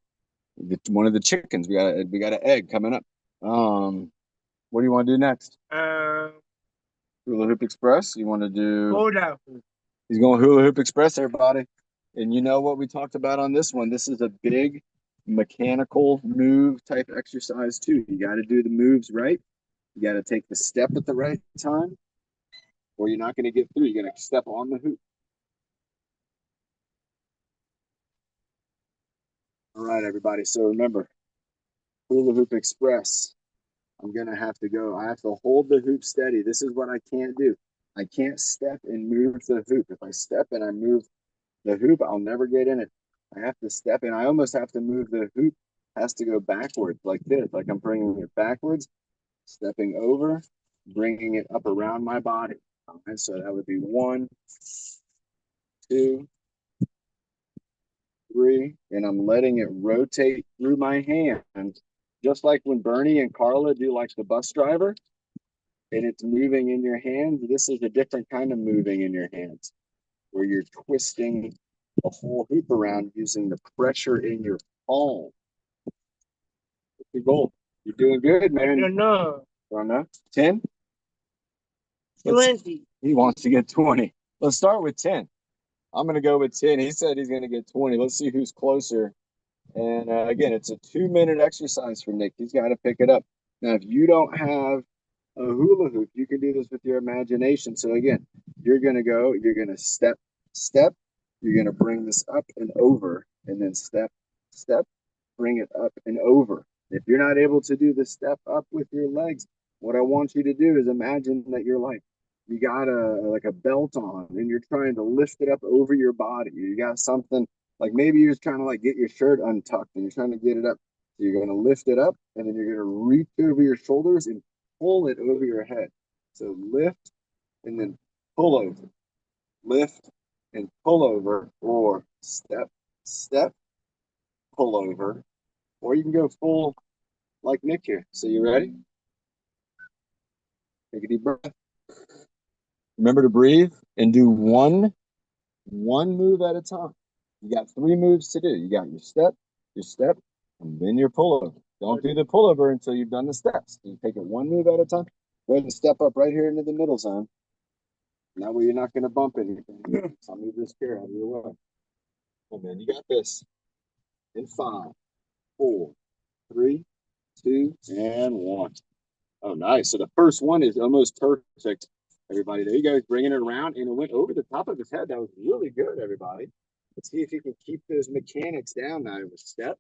One of the chickens. We got an egg coming up. What do you want to do next? Hula Hoop Express. You want to do? Hold up. He's going Hula Hoop Express, everybody. And you know what we talked about on this one? This is a big mechanical move type exercise too. You got to do the moves right. You got to take the step at the right time, or you're not going to get through. You're going to step on the hoop. All right, everybody. So remember, Hula Hoop Express. I'm going to have to go. I have to hold the hoop steady. This is what I can't do. I can't step and move the hoop. If I step and I move the hoop, I'll never get in it. I have to step and I almost have to move the hoop. Has to go backwards like this, like I'm bringing it backwards, stepping over, bringing it up around my body. All right, so that would be 1, 2, 3, and I'm letting it rotate through my hands, just like when Bernie and Carla do like the bus driver, and it's moving in your hands. This is a different kind of moving in your hands, where you're twisting a whole hoop around using the pressure in your palm. What's your goal? You're doing good, man. I don't know. Don't know. 10? 20. He wants to get 20. Let's start with 10. I'm going to go with 10. He said he's going to get 20. Let's see who's closer. And again, it's a 2-minute exercise for Nick. He's got to pick it up. Now, if you don't have a hula hoop, you can do this with your imagination. So again, you're going to go, you're going to step, step. You're going to bring this up and over, and then step, step, bring it up and over. If you're not able to do the step up with your legs, what I want you to do is imagine that you're like, you got a belt on and you're trying to lift it up over your body. You got something like maybe you're just trying to like get your shirt untucked and you're trying to get it up. So you're going to lift it up and then you're going to reach over your shoulders and pull it over your head. So lift and then pull over, lift and pull over, or step, step, pull over, or you can go full like Nick here. So you ready? Take a deep breath. Remember to breathe and do one move at a time. You got 3 moves to do. You got your step, and then your pullover. Don't do the pullover until you've done the steps. You take it 1 move at a time. Go ahead and step up right here into the middle zone. That way you're not going to bump anything. So I'll move this chair out of your way. Oh man, you got this. In 5, 4, 3, 2, and 1. Oh, nice. So the first one is almost perfect. Everybody, there you go. He's bringing it around, and it went over the top of his head. That was really good, everybody. Let's see if you can keep those mechanics down now. It was step,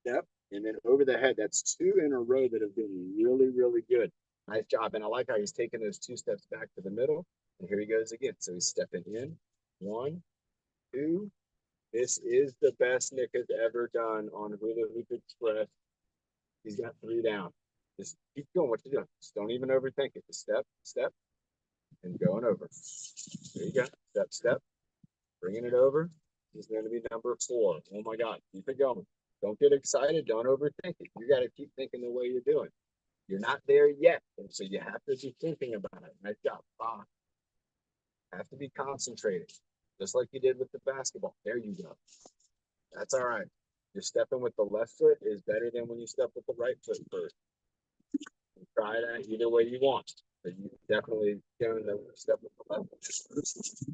step, and then over the head. That's 2 in a row that have been really, really good. Nice job. And I like how he's taking those 2 steps back to the middle. And here he goes again. So he's stepping in. 1, 2. This is the best Nick has ever done on Hula Hoop Express. He's got 3 down. Just keep going what you're doing. Just don't even overthink it. Just step, step, and going over. There you go. Step, step. Bringing it over. He's going to be number 4. Oh my God. Keep it going. Don't get excited. Don't overthink it. You got to keep thinking the way you're doing. You're not there yet. And so you have to be thinking about it. Nice job. Have to be concentrated, just like you did with the basketball. There you go. That's all right. You're stepping with the left foot is better than when you step with the right foot first. You try that either way you want. But you definitely going to step with the left foot first.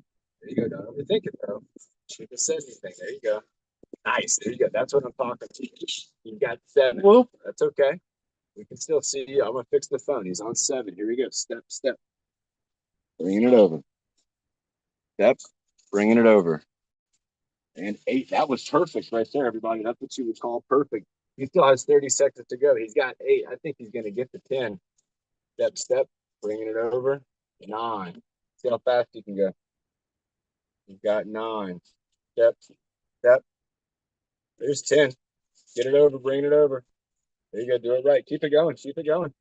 There you go. Don't overthink it, though. Should have said anything. There you go. Nice. There you go. That's what I'm talking to. You got 7. Whoop. That's okay. We can still see you. I'm going to fix the phone. He's on 7. Here we go. Step, step. Bringing it over. Step. Bringing it over. And 8. That was perfect right there, everybody. That's what you would call perfect. He still has 30 seconds to go. He's got 8. I think he's going to get to 10. Step, step. Bringing it over. 9. See how fast you can go. You've got 9. Step, step. There's 10. Get it over. Bring it over. There you go. Do it right. Keep it going. Keep it going.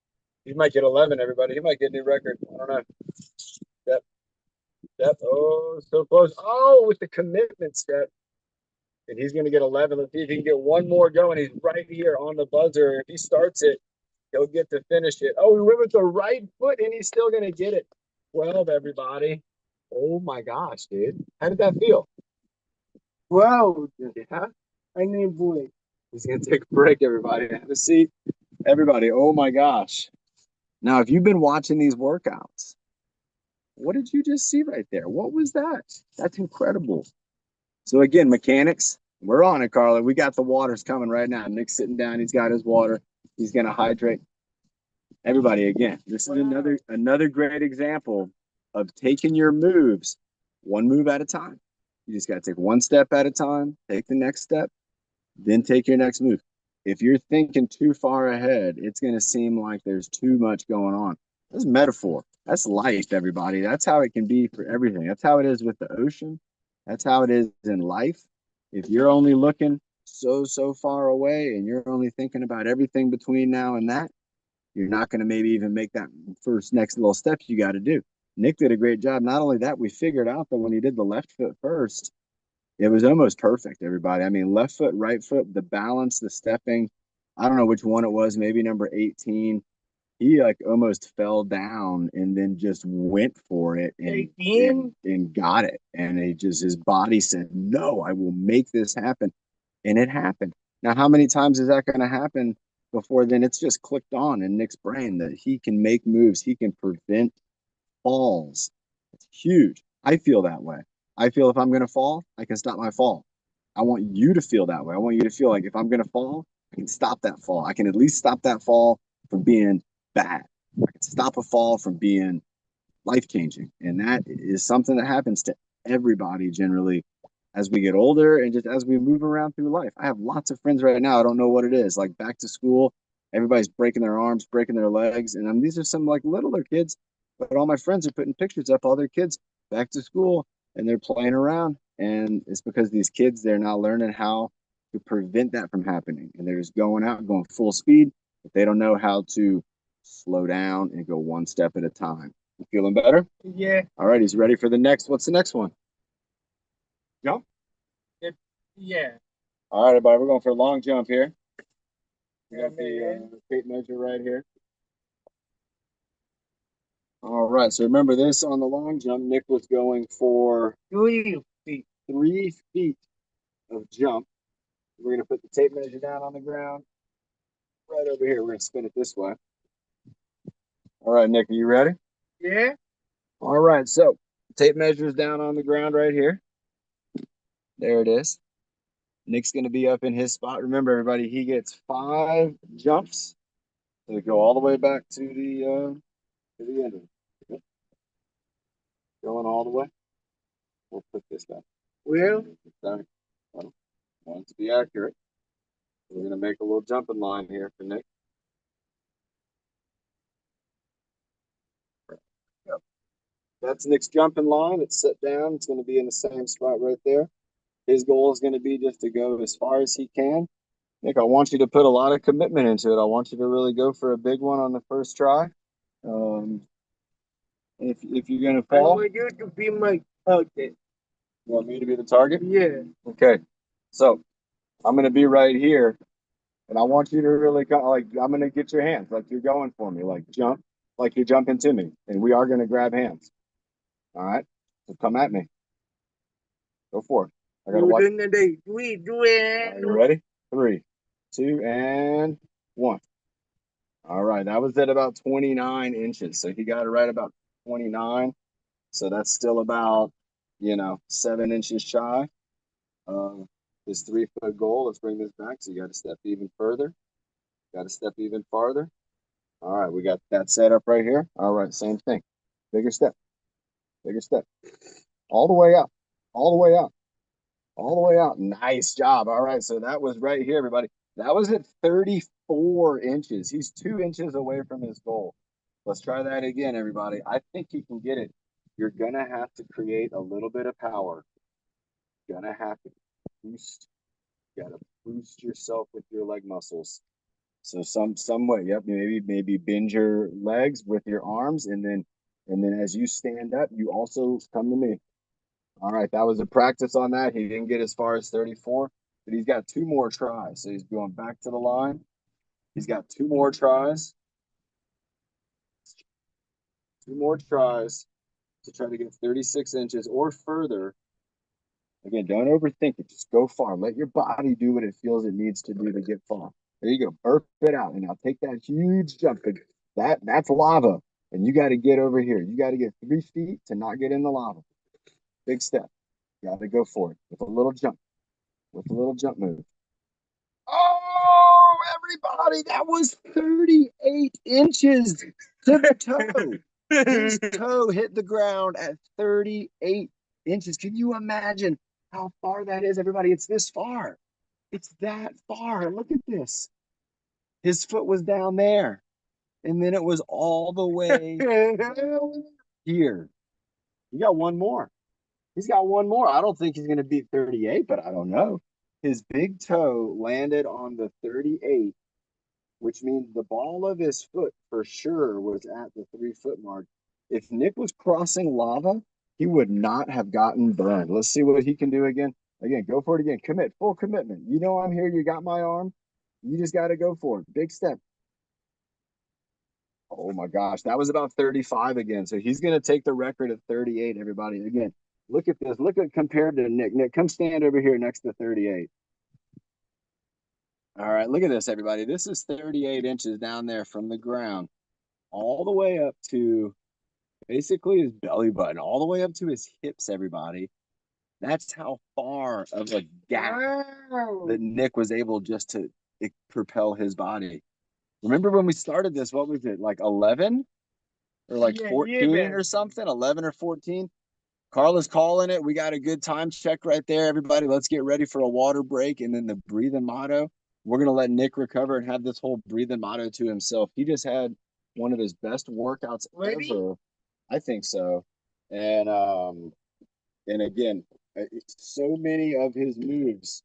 He might get 11, everybody. He might get a new record. I don't know. Step. Step. Oh, so close. Oh, with the commitment step. And he's going to get 11. Let's see if he can get one more going. He's right here on the buzzer. If he starts it, he'll get to finish it. Oh, he went with the right foot, and he's still going to get it. 12, everybody. Oh, my gosh, dude. How did that feel? Wow. Yeah. I need boy. He's going to take a break, everybody. Have a seat. Everybody, oh, my gosh. Now, if you've been watching these workouts, what did you just see right there? What was that? That's incredible. So again, mechanics, we're on it, Carla. We got the waters coming right now. Nick's sitting down. He's got his water. He's going to hydrate. Everybody, again, this is another great example of taking your moves one move at a time. You just got to take one step at a time, take the next step, then take your next move. If you're thinking too far ahead, it's going to seem like there's too much going on. That's metaphor. That's life, everybody. That's how it can be for everything. That's how it is with the ocean. That's how it is in life. If you're only looking so far away and you're only thinking about everything between now and that, you're not going to maybe even make that next little step you got to do. Nick did a great job. Not only that, we figured out that when he did the left foot first, it was almost perfect, everybody. I mean, left foot, right foot, the balance, the stepping. I don't know which one it was, maybe number 18. He like almost fell down and then just went for it and got it. And his body said, no, I will make this happen. And it happened. Now, how many times is that going to happen before then it's just clicked on in Nick's brain that he can make moves, he can prevent falls? It's huge. I feel that way. I feel if I'm going to fall, I can stop my fall. I want you to feel that way. I want you to feel like if I'm going to fall, I can stop that fall. I can at least stop that fall from being bad. I can stop a fall from being life-changing. And that is something that happens to everybody generally as we get older and just as we move around through life. I have lots of friends right now. I don't know what it is. Like back to school, everybody's breaking their arms, breaking their legs. And these are some like littler kids, but all my friends are putting pictures up, all their kids back to school, and they're playing around. And it's because these kids, they're not learning how to prevent that from happening. And they're just going out, going full speed, but they don't know how to slow down and go one step at a time. You feeling better? Yeah. All right, he's ready for the next. What's the next one? Jump? Yeah. All right, everybody, we're going for a long jump here. We got the tape measure right here. All right, so remember this on the long jump, Nick was going for 3 feet. 3 feet of jump. We're going to put the tape measure down on the ground right over here. We're going to spin it this way. All right, Nick, are you ready? Yeah. All right, so tape measure is down on the ground right here. There it is. Nick's going to be up in his spot. Remember, everybody, he gets 5 jumps. So they go all the way back to the end of it. Going all the way. We'll put this down. Well, Want it to be accurate. We're going to make a little jumping line here for Nick. Yep. That's Nick's jumping line. It's set down. It's going to be in the same spot right there. His goal is going to be just to go as far as he can. Nick, I want you to put a lot of commitment into it. I want you to really go for a big one on the first try. If you're going to I fall, want you to be my target. you want me to be the target? Yeah. Okay. So I'm gonna be right here, and I want you to really like I'm gonna get your hands like you're going for me, like jump, like you're jumping to me, and we are gonna grab hands. All right, so come at me. Go for it. I gotta watch. Yun na day. Wait, You ready? 3, 2, and 1. All right, that was at about 29 inches. So he got it right about 29. So that's still about, 7 inches shy of his 3-foot goal. Let's bring this back. So you got to step even further. Got to step even farther. All right, we got that set up right here. All right, same thing. Bigger step, bigger step. All the way up, all the way up, all the way out. Nice job. All right, so that was right here, everybody. That was at 34 inches. He's 2 inches away from his goal. Let's try that again, everybody. I think he can get it. You're going to have to create a little bit of power. You're going to have to boost. You got to boost yourself with your leg muscles. So some way, yep, maybe bend your legs with your arms, and then as you stand up, you also come to me. All right, that was a practice on that. He didn't get as far as 34, but he's got 2 more tries. So he's going back to the line. He's got 2 more tries. 2 more tries to try to get 36 inches or further. Again, don't overthink it. Just go far. Let your body do what it feels it needs to do to get far. There you go. Burp it out. And now take that huge jump. That's lava. And you got to get over here. You got to get 3 feet to not get in the lava. Big step. You got to go for it with a little jump. With a little jump move. Oh, everybody, that was 38 inches to the toe. His toe hit the ground at 38 inches. Can you imagine how far that is, everybody? It's this far. It's that far. Look at this. His foot was down there, and then it was all the way here. You got one more. He's got one more. I don't think he's going to beat 38, but I don't know. His big toe landed on the 38, which means the ball of his foot for sure was at the 3-foot mark. If Nick was crossing lava, he would not have gotten burned. Let's see what he can do again. Again, go for it again. Commit, full commitment. You know I'm here. You got my arm. You just got to go for it. Big step. Oh my gosh, that was about 35 again. So he's going to take the record at 38, everybody. Again, look at this. Look at compared to Nick. Nick, come stand over here next to 38. All right, look at this, everybody. This is 38 inches down there from the ground, all the way up to basically his belly button, all the way up to his hips, everybody. That's how far of a gap that Nick was able just to propel his body. Remember when we started this, what was it, like 11 or like 14 or something? 11 or 14? Carla's calling it. We got a good time check right there, everybody. Let's get ready for a water break and then the breathing motto. We're going to let Nick recover and have this whole breathing motto to himself. He just had one of his best workouts ever. I think so. And again, so many of his moves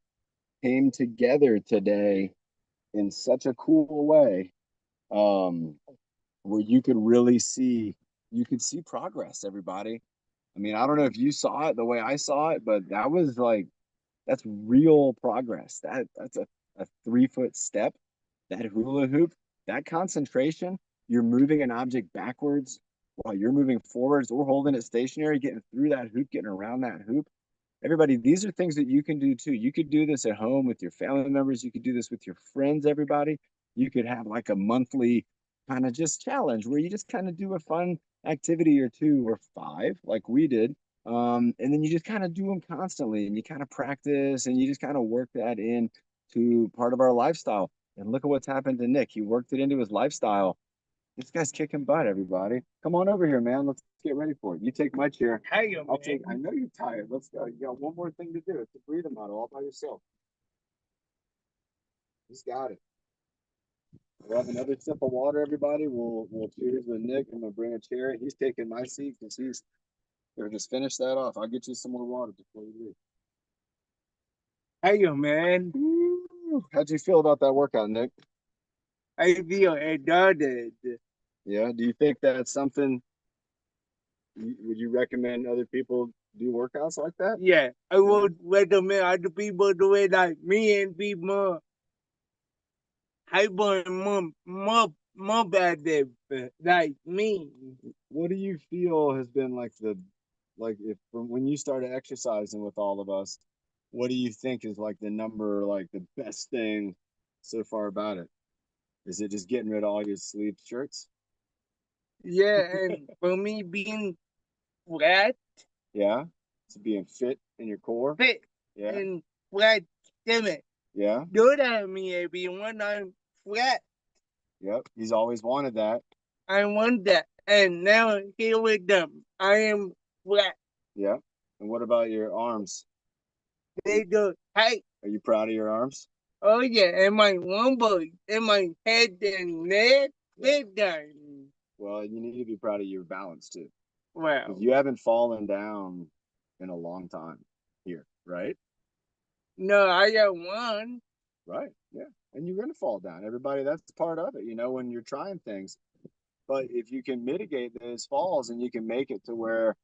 came together today in such a cool way, where you could really see progress, everybody. I mean, I don't know if you saw it the way I saw it, but that was like that's real progress. That's a 3-foot step, that hula hoop, that concentration. You're moving an object backwards while you're moving forwards or holding it stationary, getting through that hoop, getting around that hoop. Everybody, these are things that you can do too. You could do this at home with your family members. You could do this with your friends, everybody. You could have like a monthly kind of just challenge where you just kind of do a fun activity or 2 or 5 like we did. And then you just kind of do them constantly and you kind of practice and you just kind of work that in to part of our lifestyle. And look at what's happened to Nick. He worked it into his lifestyle. This guy's kicking butt, everybody. Come on over here, man. Let's get ready for it. You take my chair. Hey, I'll take. I know you're tired. Let's go. You got one more thing to do. It's a breathing model all by yourself. He's got it. We'll have another sip of water, everybody. We'll cheers with Nick. I'm gonna bring a chair. He's taking my seat because he's. Here, just finish that off. I'll get you some more water before you leave. Hey, man. How'd you feel about that workout, Nick? I feel exhausted. Yeah. Do you think that's something? Would you recommend other people do workouts like that? Yeah, I would recommend other people do it like me and be more hyper and more active like me. What do you feel has been like if from when you started exercising with all of us, what do you think is like the number, like the best thing so far about it? Is it just getting rid of all your sleeve shirts? Yeah, and for me being flat, Yeah. To being fit in your core? fit, Yeah. and flat stomach. Yeah. Do that me everyone. I'm flat. Yep. He's always wanted that. I want that. And now here with them. I am flat. Yeah. And what about your arms? They go tight. Are you proud of your arms? Oh yeah, and my lumbar, and my head and neck, big time. Well, you need to be proud of your balance too. Wow. Because you haven't fallen down in a long time here, right? No, I got one. Right. Yeah. And you're going to fall down. Everybody, that's part of it, when you're trying things. But if you can mitigate those falls and you can make it to where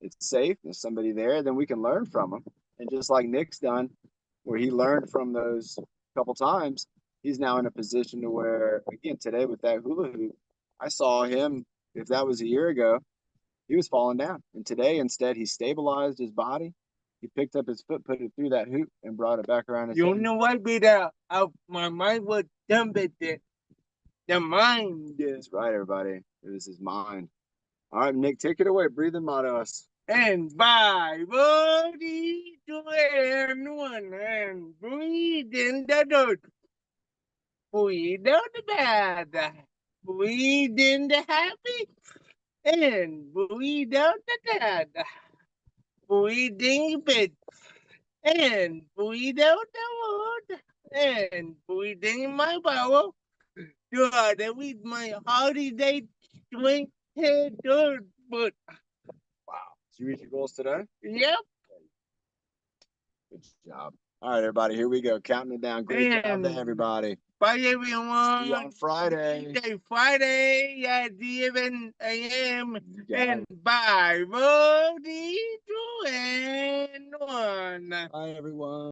it's safe, there's somebody there, then we can learn from them. And just like Nick's done, where he learned from those couple times, he's now in a position to where, again, today with that hula hoop, I saw him, if that was a year ago, he was falling down. And today, instead, he stabilized his body. He picked up his foot, put it through that hoop, and brought it back around his You head. know what? Without my mind was dumb at it. The mind. That's right, everybody. It was his mind. All right, Nick, take it away. Breathe and motto us. And by body to anyone and breathe in the dirt. Breathe out the bad. Breathe in the happy. And breathe out the dead. Breathe in bed. And breathe out the wood. And breathe in my bowel. God, with my holiday strength head dirt. But Wow. Did you reach your goals today? yep. Good job. All right, everybody, here we go. Counting it down. Great job And to everybody. bye, See you everyone. on Friday. Friday at 11 a.m. Yeah. And bye, 40 to 1. Bye, everyone.